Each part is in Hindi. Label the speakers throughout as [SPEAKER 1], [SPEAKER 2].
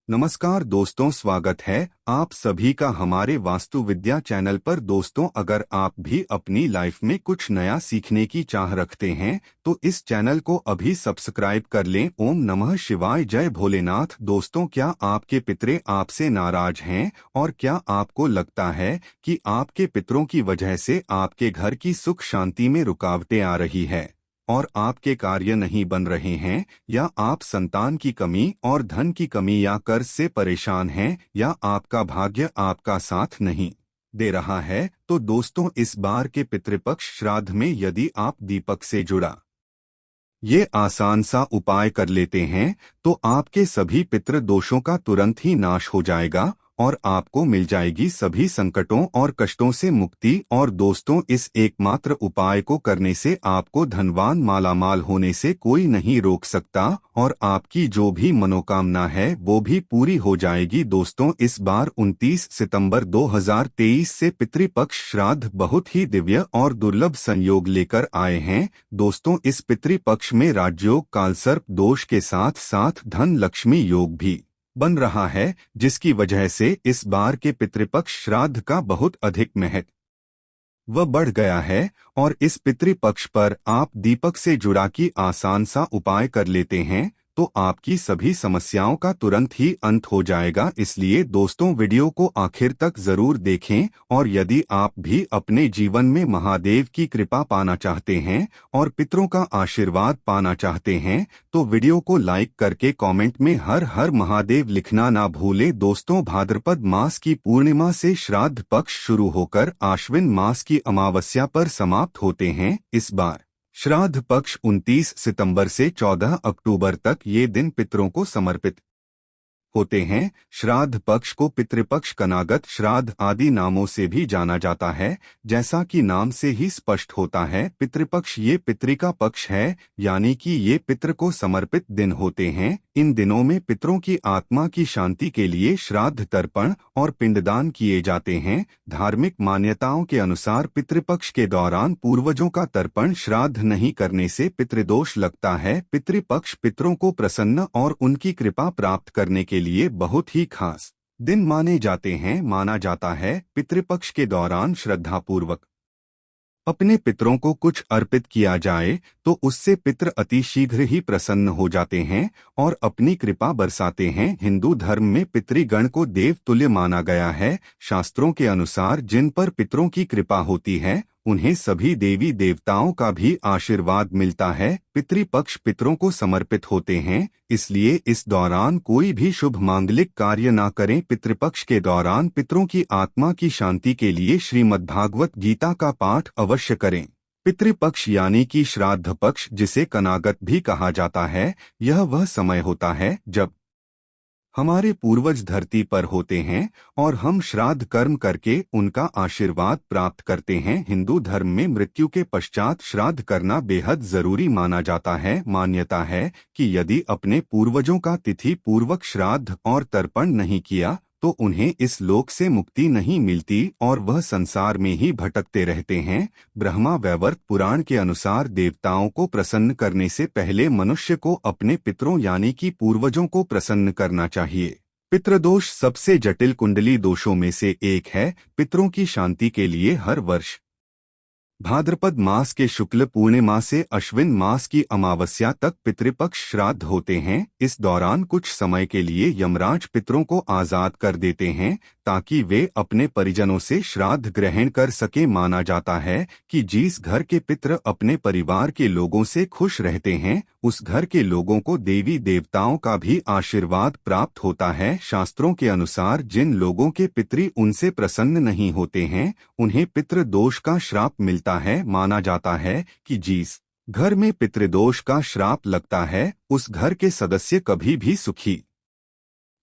[SPEAKER 1] नमस्कार दोस्तों, स्वागत है आप सभी का हमारे वास्तु विद्या चैनल पर। दोस्तों, अगर आप भी अपनी लाइफ में कुछ नया सीखने की चाह रखते हैं तो इस चैनल को अभी सब्सक्राइब कर लें। ओम नमः शिवाय, जय भोलेनाथ। दोस्तों, क्या आपके पितरे आपसे नाराज हैं और क्या आपको लगता है कि आपके पितरों की वजह से आपके घर की सुख शांति में रुकावटें आ रही है और आपके कार्य नहीं बन रहे हैं, या आप संतान की कमी और धन की कमी या कर्ज से परेशान हैं, या आपका भाग्य आपका साथ नहीं दे रहा है? तो दोस्तों, इस बार के पितृपक्ष श्राद्ध में यदि आप दीपक से जुड़ा ये आसान सा उपाय कर लेते हैं तो आपके सभी पितृ दोषों का तुरंत ही नाश हो जाएगा और आपको मिल जाएगी सभी संकटों और कष्टों से मुक्ति। और दोस्तों, इस एकमात्र उपाय को करने से आपको धनवान मालामाल होने से कोई नहीं रोक सकता और आपकी जो भी मनोकामना है वो भी पूरी हो जाएगी। दोस्तों, इस बार 29 सितंबर 2023 से पितृपक्ष श्राद्ध बहुत ही दिव्य और दुर्लभ संयोग लेकर आए हैं। दोस्तों, इस पितृपक्ष में राजयोग कालसर्प दोष के साथ साथ धन लक्ष्मी योग भी बन रहा है, जिसकी वजह से इस बार के पितृपक्ष श्राद्ध का बहुत अधिक महत्व बढ़ गया है। और इस पितृपक्ष पर आप दीपक से जुड़ा की आसान सा उपाय कर लेते हैं तो आपकी सभी समस्याओं का तुरंत ही अंत हो जाएगा। इसलिए दोस्तों, वीडियो को आखिर तक जरूर देखें। और यदि आप भी अपने जीवन में महादेव की कृपा पाना चाहते हैं और पितरों का आशीर्वाद पाना चाहते हैं तो वीडियो को लाइक करके कमेंट में हर हर महादेव लिखना ना भूलें। दोस्तों, भाद्रपद मास की पूर्णिमा से श्राद्ध पक्ष शुरू होकर आश्विन मास की अमावस्या पर समाप्त होते हैं। इस बार श्राद्ध पक्ष 29 सितंबर से 14 अक्टूबर तक ये दिन पितरों को समर्पित होते हैं। श्राद्ध पक्ष को पितृपक्ष, कनागत श्राद्ध आदि नामों से भी जाना जाता है। जैसा कि नाम से ही स्पष्ट होता है, पितृपक्ष ये पितृका पक्ष है, यानी कि ये पितृ को समर्पित दिन होते हैं। इन दिनों में पितरों की आत्मा की शांति के लिए श्राद्ध तर्पण और पिंडदान किए जाते हैं। धार्मिक मान्यताओं के अनुसार पितृपक्ष के दौरान पूर्वजों का तर्पण श्राद्ध नहीं करने से पितृदोष लगता है। पितृपक्ष पितरों को प्रसन्न और उनकी कृपा प्राप्त करने के लिए बहुत ही खास दिन माना जाता है। पितृपक्ष के दौरान श्रद्धापूर्वक अपने पितरों को कुछ अर्पित किया जाए तो उससे पितृ अति शीघ्र ही प्रसन्न हो जाते हैं और अपनी कृपा बरसाते हैं। हिंदू धर्म में पितृगण को देव तुल्य माना गया है। शास्त्रों के अनुसार जिन पर पितरों की कृपा होती है उन्हें सभी देवी देवताओं का भी आशीर्वाद मिलता है। पितृपक्ष पितरों को समर्पित होते हैं, इसलिए इस दौरान कोई भी शुभ मांगलिक कार्य ना करें। पितृपक्ष के दौरान पितरों की आत्मा की शांति के लिए श्रीमद्भागवत गीता का पाठ अवश्य करें। पितृपक्ष यानी कि श्राद्ध पक्ष, जिसे कनागत भी कहा जाता है, यह वह समय होता है जब हमारे पूर्वज धरती पर होते हैं और हम श्राद्ध कर्म करके उनका आशीर्वाद प्राप्त करते हैं। हिंदू धर्म में मृत्यु के पश्चात श्राद्ध करना बेहद जरूरी माना जाता है। मान्यता है कि यदि अपने पूर्वजों का तिथि पूर्वक श्राद्ध और तर्पण नहीं किया तो उन्हें इस लोक से मुक्ति नहीं मिलती और वह संसार में ही भटकते रहते हैं। ब्रह्मा वैवर्त पुराण के अनुसार देवताओं को प्रसन्न करने से पहले मनुष्य को अपने पितरों यानी कि पूर्वजों को प्रसन्न करना चाहिए। पितृदोष सबसे जटिल कुंडली दोषों में से एक है। पितरों की शांति के लिए हर वर्ष भाद्रपद मास के शुक्ल पूर्णिमा से अश्विन मास की अमावस्या तक पितृपक्ष श्राद्ध होते हैं। इस दौरान कुछ समय के लिए यमराज पितरों को आजाद कर देते हैं ताकि वे अपने परिजनों से श्राद्ध ग्रहण कर सके। माना जाता है कि जिस घर के पितृ अपने परिवार के लोगों से खुश रहते हैं उस घर के लोगों को देवी देवताओं का भी आशीर्वाद प्राप्त होता है। शास्त्रों के अनुसार जिन लोगों के पितृ उनसे प्रसन्न नहीं होते हैं उन्हें पितृ दोष का श्राप मिलता है। माना जाता है कि जिस घर में पितृदोष का श्राप लगता है उस घर के सदस्य कभी भी सुखी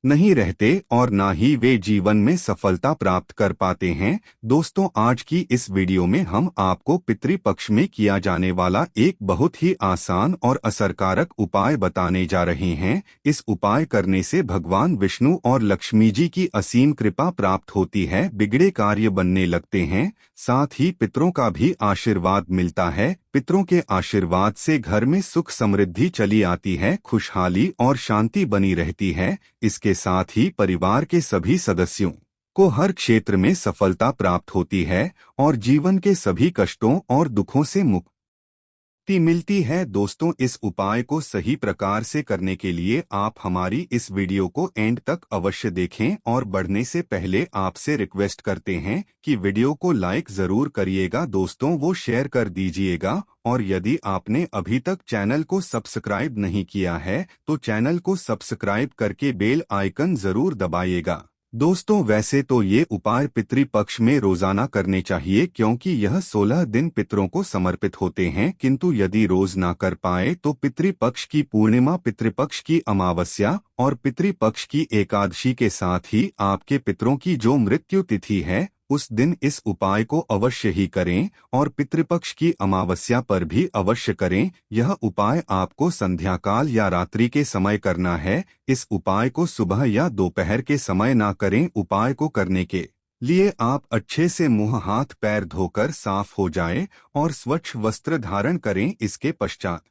[SPEAKER 1] नहीं रहते और ना ही वे जीवन में सफलता प्राप्त कर पाते हैं। दोस्तों, आज की इस वीडियो में हम आपको पितृपक्ष में किया जाने वाला एक बहुत ही आसान और असरकारक उपाय बताने जा रहे हैं। इस उपाय करने से भगवान विष्णु और लक्ष्मी जी की असीम कृपा प्राप्त होती है, बिगड़े कार्य बनने लगते हैं, साथ ही पितरों का भी आशीर्वाद मिलता है। पितरों के आशीर्वाद से घर में सुख समृद्धि चली आती है, खुशहाली और शांति बनी रहती है। इसके साथ ही परिवार के सभी सदस्यों को हर क्षेत्र में सफलता प्राप्त होती है और जीवन के सभी कष्टों और दुखों से मुक्ति मिलती है। दोस्तों, इस उपाय को सही प्रकार से करने के लिए आप हमारी इस वीडियो को एंड तक अवश्य देखें और बढ़ने से पहले आपसे रिक्वेस्ट करते हैं कि वीडियो को लाइक जरूर करिएगा, दोस्तों वो शेयर कर दीजिएगा। और यदि आपने अभी तक चैनल को सब्सक्राइब नहीं किया है तो चैनल को सब्सक्राइब करके बेल आइकन जरूर दबाइएगा। दोस्तों, वैसे तो ये उपाय पितृपक्ष में रोजाना करने चाहिए क्योंकि यह 16 दिन पितरों को समर्पित होते हैं, किंतु यदि रोज ना कर पाए तो पितृपक्ष की पूर्णिमा, पितृपक्ष की अमावस्या और पितृपक्ष की एकादशी के साथ ही आपके पितरों की जो मृत्यु तिथि है उस दिन इस उपाय को अवश्य ही करें और पितृपक्ष की अमावस्या पर भी अवश्य करें। यह उपाय आपको संध्या काल या रात्रि के समय करना है। इस उपाय को सुबह या दोपहर के समय ना करें। उपाय को करने के लिए आप अच्छे से मुंह हाथ पैर धोकर साफ हो जाएं और स्वच्छ वस्त्र धारण करें। इसके पश्चात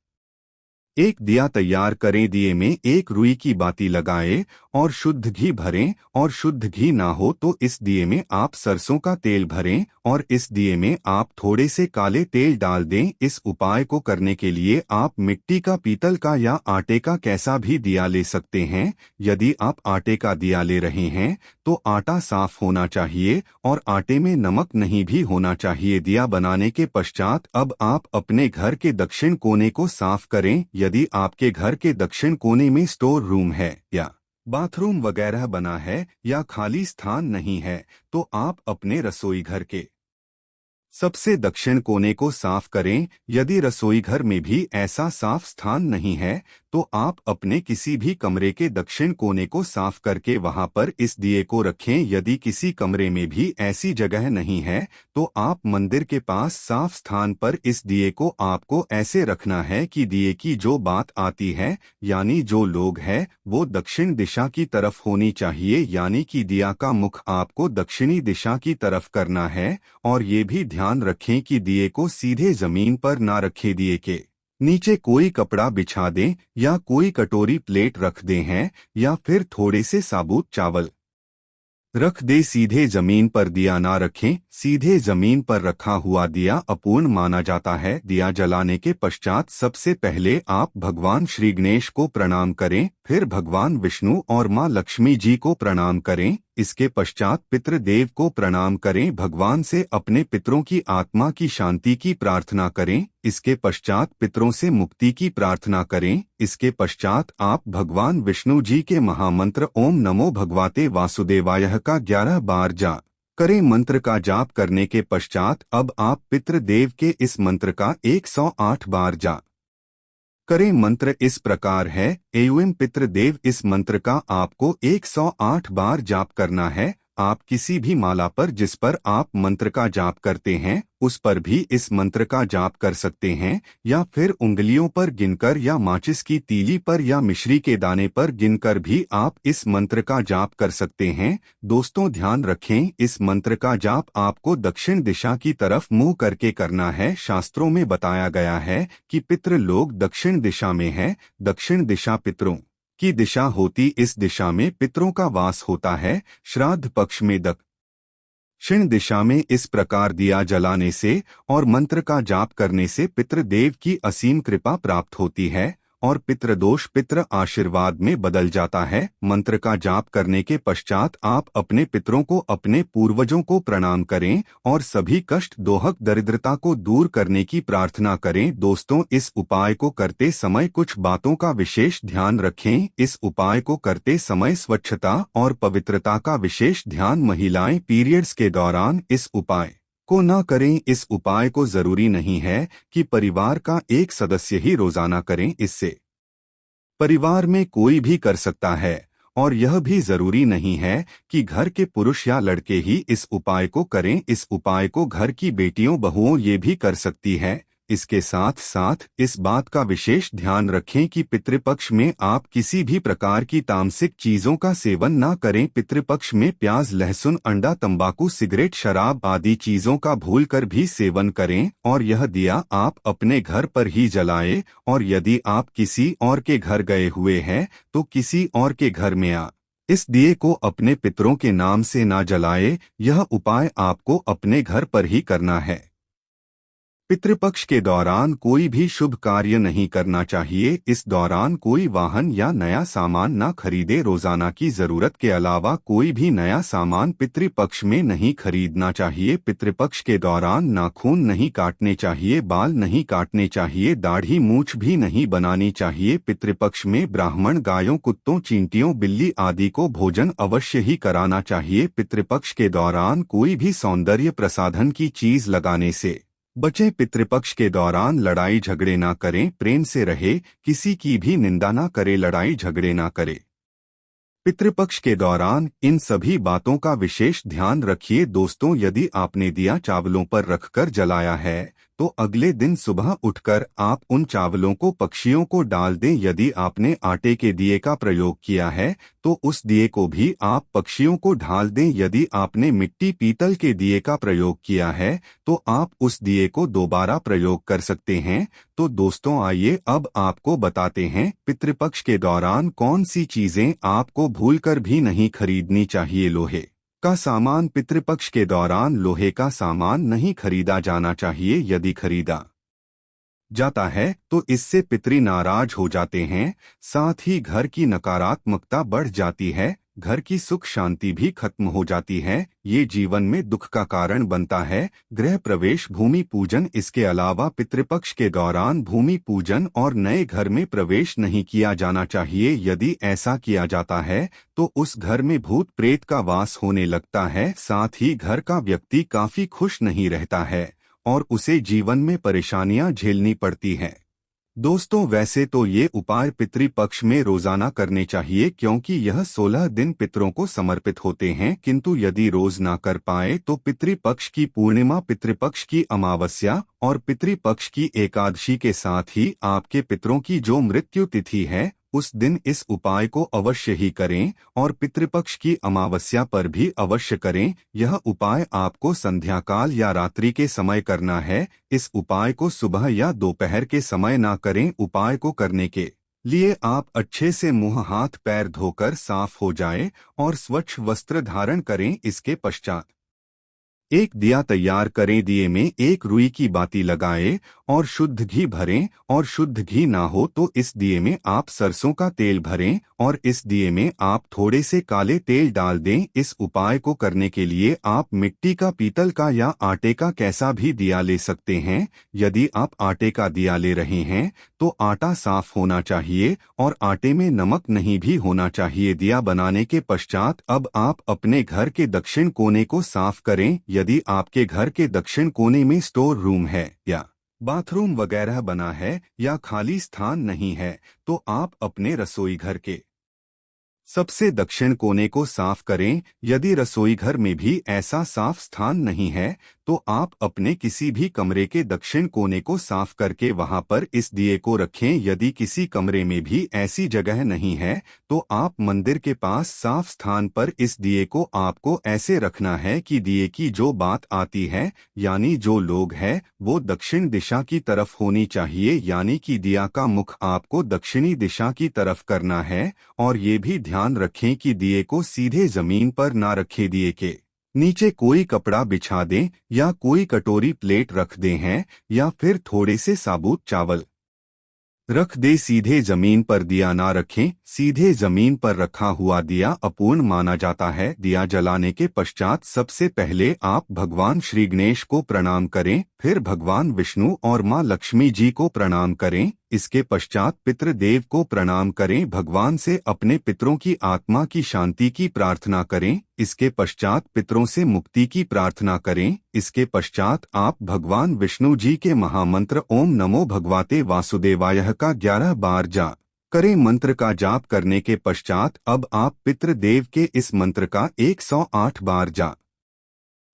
[SPEAKER 1] एक दिया तैयार करें, दिए में एक रुई की बाती लगाएं और शुद्ध घी भरें, और शुद्ध घी ना हो तो इस दिए में आप सरसों का तेल भरें और इस दिए में आप थोड़े से काले तेल डाल दें। इस उपाय को करने के लिए आप मिट्टी का, पीतल का या आटे का कैसा भी दिया ले सकते हैं। यदि आप आटे का दिया ले रहे हैं तो आटा साफ होना चाहिए और आटे में नमक नहीं भी होना चाहिए। दिया बनाने के पश्चात अब आप अपने घर के दक्षिण कोने को साफ करें। यदि आपके घर के दक्षिण कोने में स्टोर रूम है या बाथरूम वगैरह बना है या खाली स्थान नहीं है तो आप अपने रसोई घर के सबसे दक्षिण कोने को साफ करें। यदि रसोई घर में भी ऐसा साफ स्थान नहीं है तो आप अपने किसी भी कमरे के दक्षिण कोने को साफ करके वहां पर इस दिए को रखें। यदि किसी कमरे में भी ऐसी जगह नहीं है तो आप मंदिर के पास साफ स्थान पर इस दिए को आपको ऐसे रखना है कि दिए की जो बात आती है यानी जो लोग है वो दक्षिण दिशा की तरफ होनी चाहिए, यानी कि दिया का मुख आपको दक्षिणी दिशा की तरफ करना है। और ये भी ध्यान रखें कि दिए को सीधे जमीन पर ना रखें, दिए के नीचे कोई कपड़ा बिछा दें या कोई कटोरी प्लेट रख दें हैं या फिर थोड़े से साबुत चावल रख दे। सीधे जमीन पर दिया ना रखें। सीधे जमीन पर रखा हुआ दिया अपूर्ण माना जाता है। दिया जलाने के पश्चात सबसे पहले आप भगवान श्री गणेश को प्रणाम करें, फिर भगवान विष्णु और मां लक्ष्मी जी को प्रणाम करें। इसके पश्चात पितृदेव को प्रणाम करें, भगवान से अपने पितरों की आत्मा की शांति की प्रार्थना करें। इसके पश्चात पितरों से मुक्ति की प्रार्थना करें। इसके पश्चात आप भगवान विष्णु जी के महामंत्र ओम नमो भगवते वासुदेवाय का 11 बार जाप करें। मंत्र का जाप करने के पश्चात अब आप पितृदेव के इस मंत्र का 108 बार जाप करें। मंत्र इस प्रकार है, एवं पितृदेव, इस मंत्र का आपको 108 बार जाप करना है। आप किसी भी माला पर जिस पर आप मंत्र का जाप करते हैं उस पर भी इस मंत्र का जाप कर सकते हैं, या फिर उंगलियों पर गिनकर या माचिस की तीली पर या मिश्री के दाने पर गिनकर भी आप इस मंत्र का जाप कर सकते हैं। दोस्तों, ध्यान रखें, इस मंत्र का जाप आपको दक्षिण दिशा की तरफ मुंह करके करना है। शास्त्रों में बताया गया है कि पितृ लोग दक्षिण दिशा में है। दक्षिण दिशा पितरों की दिशा होती, इस दिशा में पितरों का वास होता है। श्राद्ध पक्ष में दक्षिण दिशा में इस प्रकार दिया जलाने से और मंत्र का जाप करने से पितृदेव की असीम कृपा प्राप्त होती है और पितृदोष पितृ आशीर्वाद में बदल जाता है। मंत्र का जाप करने के पश्चात आप अपने पितरों को, अपने पूर्वजों को प्रणाम करें और सभी कष्ट, दोहक, दरिद्रता को दूर करने की प्रार्थना करें। दोस्तों, इस उपाय को करते समय कुछ बातों का विशेष ध्यान रखें। इस उपाय को करते समय स्वच्छता और पवित्रता का विशेष ध्यान। महिलाएं पीरियड्स के दौरान इस उपाय को न करें। इस उपाय को जरूरी नहीं है कि परिवार का एक सदस्य ही रोजाना करें, इससे परिवार में कोई भी कर सकता है। और यह भी जरूरी नहीं है कि घर के पुरुष या लड़के ही इस उपाय को करें। इस उपाय को घर की बेटियों, बहुओं ये भी कर सकती है। इसके साथ साथ इस बात का विशेष ध्यान रखें कि पितृपक्ष में आप किसी भी प्रकार की तामसिक चीजों का सेवन न करें। पितृपक्ष में प्याज, लहसुन, अंडा, तंबाकू, सिगरेट, शराब आदि चीजों का भूलकर भी सेवन करें और यह दिया आप अपने घर पर ही जलाएं। और यदि आप किसी और के घर गए हुए हैं तो किसी और के घर में इस दिए को अपने पितरों के नाम से ना जलाए। यह उपाय आपको अपने घर पर ही करना है। पितृपक्ष के दौरान कोई भी शुभ कार्य नहीं करना चाहिए। इस दौरान कोई वाहन या नया सामान ना खरीदे। रोजाना की जरूरत के अलावा कोई भी नया सामान पितृपक्ष में नहीं खरीदना चाहिए। पितृपक्ष के दौरान नाखून नहीं काटने चाहिए, बाल नहीं काटने चाहिए, दाढ़ी मूछ भी नहीं बनानी चाहिए। पितृपक्ष में ब्राह्मण गायों, कुत्तों, चींटियों, बिल्ली आदि को भोजन अवश्य ही कराना चाहिए। पितृपक्ष के दौरान कोई भी सौंदर्य प्रसाधन की चीज लगाने से बचें। पितृपक्ष के दौरान लड़ाई झगड़े ना करें, प्रेम से रहे, किसी की भी निंदा ना करे, लड़ाई झगड़े ना करे। पितृपक्ष के दौरान इन सभी बातों का विशेष ध्यान रखिए। दोस्तों, यदि आपने दिया चावलों पर रखकर जलाया है तो अगले दिन सुबह उठकर आप उन चावलों को पक्षियों को डाल दें। यदि आपने आटे के दिए का प्रयोग किया है तो उस दिए को भी आप पक्षियों को डाल दें। यदि आपने मिट्टी, पीतल के दिए का प्रयोग किया है तो आप उस दिए को दोबारा प्रयोग कर सकते हैं। तो दोस्तों, आइए अब आपको बताते हैं पितृपक्ष के दौरान कौन सी चीजें आपको भूलकर भी नहीं खरीदनी चाहिए। लोहे का सामान। पितृपक्ष के दौरान लोहे का सामान नहीं खरीदा जाना चाहिए। यदि खरीदा जाता है तो इससे पितृ नाराज हो जाते हैं, साथ ही घर की नकारात्मकता बढ़ जाती है, घर की सुख शांति भी खत्म हो जाती है। ये जीवन में दुख का कारण बनता है। गृह प्रवेश, भूमि पूजन। इसके अलावा पितृपक्ष के दौरान भूमि पूजन और नए घर में प्रवेश नहीं किया जाना चाहिए। यदि ऐसा किया जाता है तो उस घर में भूत प्रेत का वास होने लगता है, साथ ही घर का व्यक्ति काफी खुश नहीं रहता है और उसे जीवन में परेशानियां झेलनी पड़ती हैं। दोस्तों, वैसे तो ये उपाय पितृपक्ष में रोजाना करने चाहिए क्योंकि यह 16 दिन पितरों को समर्पित होते हैं, किंतु यदि रोज ना कर पाए तो पितृपक्ष की पूर्णिमा, पितृपक्ष की अमावस्या और पितृपक्ष की एकादशी के साथ ही आपके पितरों की जो मृत्यु तिथि है उस दिन इस उपाय को अवश्य ही करें और पितृपक्ष की अमावस्या पर भी अवश्य करें। यह उपाय आपको संध्या काल या रात्रि के समय करना है। इस उपाय को सुबह या दोपहर के समय ना करें। उपाय को करने के लिए आप अच्छे से मुंह, हाथ, पैर धोकर साफ हो जाएं और स्वच्छ वस्त्र धारण करें। इसके पश्चात एक दिया तैयार करें। दिए में एक रुई की बाती लगाएं और शुद्ध घी भरें, और शुद्ध घी ना हो तो इस दिए में आप सरसों का तेल भरें और इस दिए में आप थोड़े से काले तेल डाल दें। इस उपाय को करने के लिए आप मिट्टी का, पीतल का या आटे का कैसा भी दिया ले सकते हैं। यदि आप आटे का दिया ले रहे हैं तो आटा साफ होना चाहिए और आटे में नमक नहीं भी होना चाहिए। दिया बनाने के पश्चात अब आप अपने घर के दक्षिण कोने को साफ करें। यदि आपके घर के दक्षिण कोने में स्टोर रूम है या बाथरूम वगैरह बना है या खाली स्थान नहीं है तो आप अपने रसोई घर के सबसे दक्षिण कोने को साफ करें। यदि रसोई घर में भी ऐसा साफ स्थान नहीं है तो आप अपने किसी भी कमरे के दक्षिण कोने को साफ करके वहां पर इस दिए को रखें। यदि किसी कमरे में भी ऐसी जगह नहीं है तो आप मंदिर के पास साफ स्थान पर इस दिए को आपको ऐसे रखना है कि दिए की जो बात आती है यानी जो लोग है वो दक्षिण दिशा की तरफ होनी चाहिए, यानी कि दिया का मुख आपको दक्षिणी दिशा की तरफ करना है। और ये भी ध्यान रखें कि दिए को सीधे जमीन पर ना रखें। दिए के नीचे कोई कपड़ा बिछा दें या कोई कटोरी, प्लेट रख दें हैं या फिर थोड़े से साबुत चावल रख दे। सीधे जमीन पर दिया ना रखें। सीधे जमीन पर रखा हुआ दिया अपूर्ण माना जाता है। दिया जलाने के पश्चात सबसे पहले आप भगवान श्री गणेश को प्रणाम करें, फिर भगवान विष्णु और मां लक्ष्मी जी को प्रणाम करें। इसके पश्चात पितृदेव को प्रणाम करें। भगवान से अपने पितरों की आत्मा की शांति की प्रार्थना करें। इसके पश्चात पितरों से मुक्ति की प्रार्थना करें। इसके पश्चात आप भगवान विष्णु जी के महामंत्र ओम नमो भगवते वासुदेवाय का 11 बार जाप करें। मंत्र का जाप करने के पश्चात अब आप पितृदेव के इस मंत्र का 108 बार जाप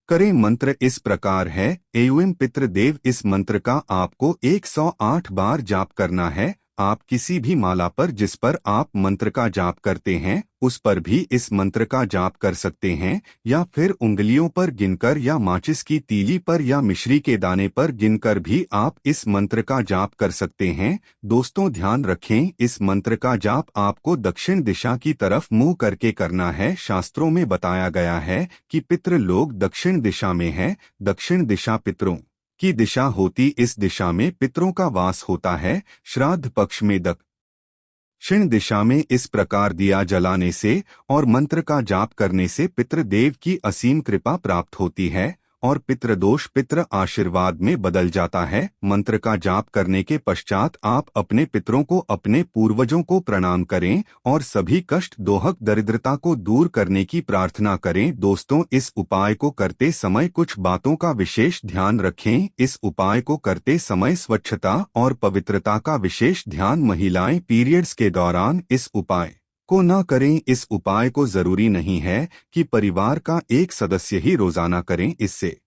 [SPEAKER 1] करें। मंत्र इस प्रकार है। एवं पितृदेव, इस मंत्र का आपको 108 बार जाप करना है। आप किसी भी माला पर जिस पर आप मंत्र का जाप करते हैं उस पर भी इस मंत्र का जाप कर सकते हैं, या फिर उंगलियों पर गिनकर या माचिस की तीली पर या मिश्री के दाने पर गिनकर भी आप इस मंत्र का जाप कर सकते हैं। दोस्तों ध्यान रखें, इस मंत्र का जाप आपको दक्षिण दिशा की तरफ मुंह करके करना है। शास्त्रों में बताया गया है कि पितृ लोग दक्षिण दिशा में है। दक्षिण दिशा पितरों की दिशा होती, इस दिशा में पितरों का वास होता है। श्राद्ध पक्ष में दक्षिण दिशा में इस प्रकार दिया जलाने से और मंत्र का जाप करने से पितृदेव की असीम कृपा प्राप्त होती है और पितृदोष पितृ आशीर्वाद में बदल जाता है। मंत्र का जाप करने के पश्चात आप अपने पितरों को, अपने पूर्वजों को प्रणाम करें और सभी कष्ट, दोहक, दरिद्रता को दूर करने की प्रार्थना करें। दोस्तों, इस उपाय को करते समय कुछ बातों का विशेष ध्यान रखें। इस उपाय को करते समय स्वच्छता और पवित्रता का विशेष ध्यान। महिलाएं पीरियड्स के दौरान इस उपाय को न करें। इस उपाय को जरूरी नहीं है कि परिवार का एक सदस्य ही रोजाना करें, इससे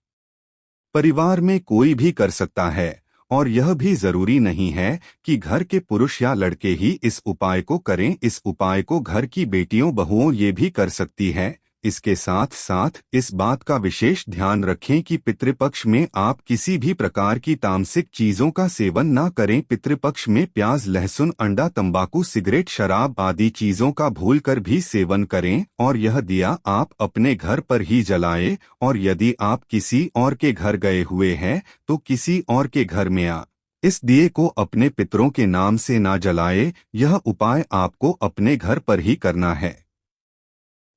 [SPEAKER 1] परिवार में कोई भी कर सकता है। और यह भी जरूरी नहीं है कि घर के पुरुष या लड़के ही इस उपाय को करें। इस उपाय को घर की बेटियों, बहुओं ये भी कर सकती है। इसके साथ साथ इस बात का विशेष ध्यान रखें कि पितृपक्ष में आप किसी भी प्रकार की तामसिक चीजों का सेवन न करें। पितृपक्ष में प्याज, लहसुन, अंडा, तंबाकू, सिगरेट, शराब आदि चीजों का भूलकर भी सेवन करें और यह दिया आप अपने घर पर ही जलाएं। और यदि आप किसी और के घर गए हुए हैं तो किसी और के घर में इस दिए को अपने पितरों के नाम से ना जलाए। यह उपाय आपको अपने घर पर ही करना है।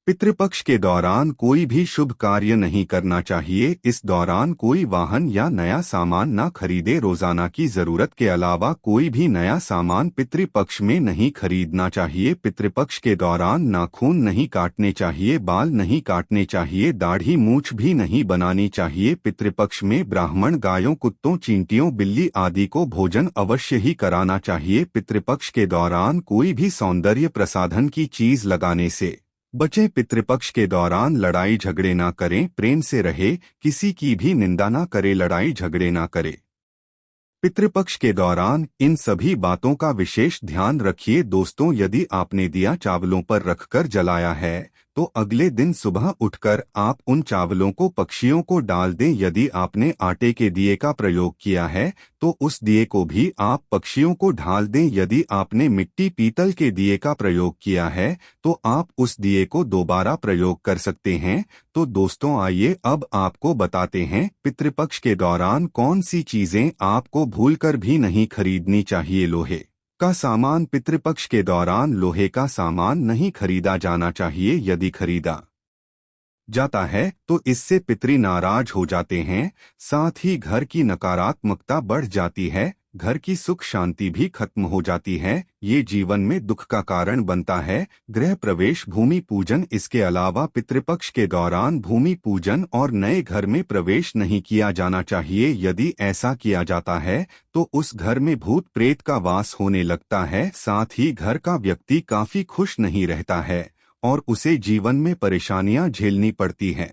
[SPEAKER 1] पितृपक्ष के दौरान कोई भी शुभ कार्य नहीं करना चाहिए। इस दौरान कोई वाहन या नया सामान ना खरीदे। रोजाना की जरूरत के अलावा कोई भी नया सामान पितृपक्ष में नहीं खरीदना चाहिए। पितृपक्ष के दौरान नाखून नहीं काटने चाहिए, बाल नहीं काटने चाहिए, दाढ़ी मूछ भी नहीं बनानी चाहिए। पितृपक्ष में ब्राह्मण गायों, कुत्तों, चींटियों, बिल्ली आदि को भोजन अवश्य ही कराना चाहिए। पितृपक्ष के दौरान कोई भी सौंदर्य प्रसाधन की चीज लगाने से बचें। पितृपक्ष के दौरान लड़ाई झगड़े ना करें, प्रेम से रहे, किसी की भी निंदा ना करे, लड़ाई झगड़े ना करे। पितृपक्ष के दौरान इन सभी बातों का विशेष ध्यान रखिए। दोस्तों, यदि आपने दिया चावलों पर रखकर जलाया है तो अगले दिन सुबह उठकर आप उन चावलों को पक्षियों को डाल दें। यदि आपने आटे के दिए का प्रयोग किया है तो उस दिए को भी आप पक्षियों को डाल दें। यदि आपने मिट्टी, पीतल के दिए का प्रयोग किया है तो आप उस दिए को दोबारा प्रयोग कर सकते हैं। तो दोस्तों, आइए अब आपको बताते हैं पितृपक्ष के दौरान कौन सी चीजें आपको भूलकर भी नहीं खरीदनी चाहिए। लोहे का सामान। पितृपक्ष के दौरान लोहे का सामान नहीं खरीदा जाना चाहिए। यदि खरीदा जाता है तो इससे पितृ नाराज हो जाते हैं, साथ ही घर की नकारात्मकता बढ़ जाती है, घर की सुख शांति भी खत्म हो जाती है। ये जीवन में दुख का कारण बनता है। गृह प्रवेश, भूमि पूजन। इसके अलावा पितृपक्ष के दौरान भूमि पूजन और नए घर में प्रवेश नहीं किया जाना चाहिए। यदि ऐसा किया जाता है तो उस घर में भूत प्रेत का वास होने लगता है। साथ ही घर का व्यक्ति काफी खुश नहीं रहता है और उसे जीवन में परेशानियां झेलनी पड़ती हैं।